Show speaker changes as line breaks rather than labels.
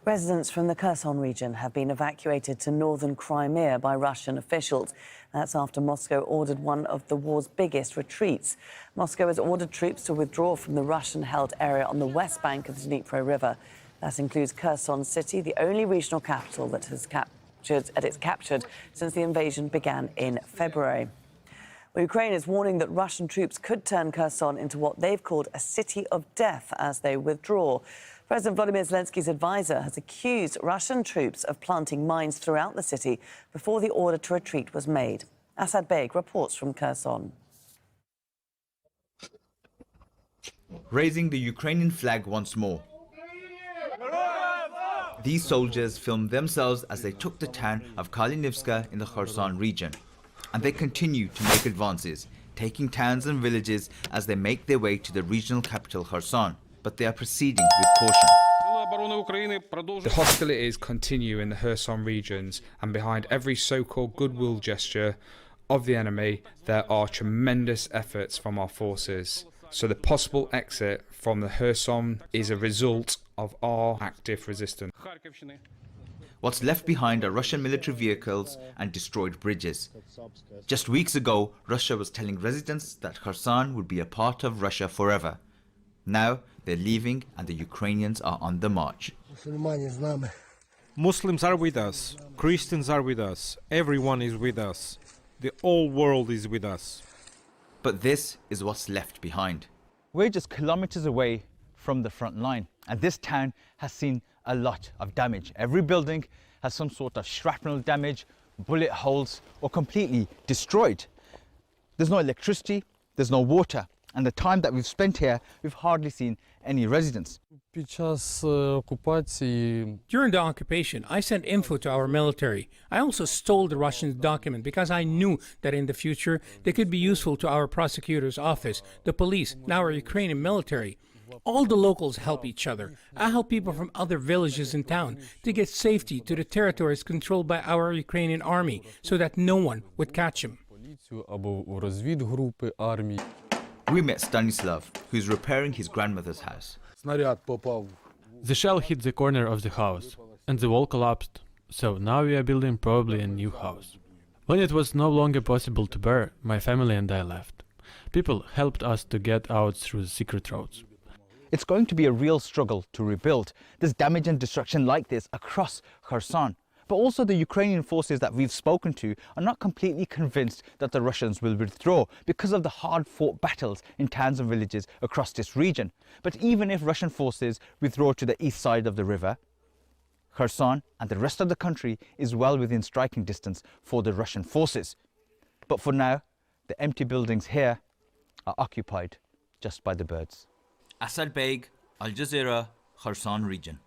Residents from the Kherson region have been evacuated to northern Crimea by Russian officials. That's after Moscow ordered one of the war's biggest retreats. Moscow has ordered troops to withdraw from the Russian-held area on the west bank of the Dnipro River. That includes Kherson city, the only regional capital that has captured since the invasion began in February. Well, Ukraine is warning that Russian troops could turn Kherson into what they've called a city of death as they withdraw. President Volodymyr Zelensky's advisor has accused Russian troops of planting mines throughout the city before the order to retreat was made. Asad Beg reports from Kherson.
Raising the Ukrainian flag once more. These soldiers filmed themselves as they took the town of Kalinivska in the Kherson region. And they continue to make advances, taking towns and villages as they make their way to the regional capital Kherson. But they are proceeding with caution.
The hostilities continue in the Kherson regions, and behind every so-called goodwill gesture of the enemy, there are tremendous efforts from our forces. So the possible exit from the Kherson is a result of our active resistance.
What's left behind are Russian military vehicles and destroyed bridges. Just weeks ago, Russia was telling residents that Kherson would be a part of Russia forever. Now they're leaving and the Ukrainians are on the march.
Muslims are with us, Christians are with us, everyone is with us. The whole world is with us.
But this is what's left behind.
We're just kilometers away from the front line, and this town has seen a lot of damage. Every building has some sort of shrapnel damage, bullet holes, or completely destroyed. There's no electricity, there's no water, and the time that we've spent here, we've hardly seen any residents.
During the occupation, I sent info to our military. I also stole the Russians' document because I knew that in the future they could be useful to our prosecutor's office, the police, and our Ukrainian military. All the locals help each other. I help people from other villages in town to get safety to the territories controlled by our Ukrainian army so that no one would catch him.
We met Stanislav, who's repairing his grandmother's house.
The shell hit the corner of the house, and the wall collapsed, so now we are building probably a new house. When it was no longer possible to bear, my family and I left. People helped us to get out through the secret roads.
It's going to be a real struggle to rebuild. There's damage and destruction like this across Kherson. But also the Ukrainian forces that we've spoken to are not completely convinced that the Russians will withdraw because of the hard-fought battles in towns and villages across this region. But even if Russian forces withdraw to the east side of the river, Kherson and the rest of the country is well within striking distance for the Russian forces. But for now, the empty buildings here are occupied just by the birds.
Asad Beg, Aljazeera, Kherson region.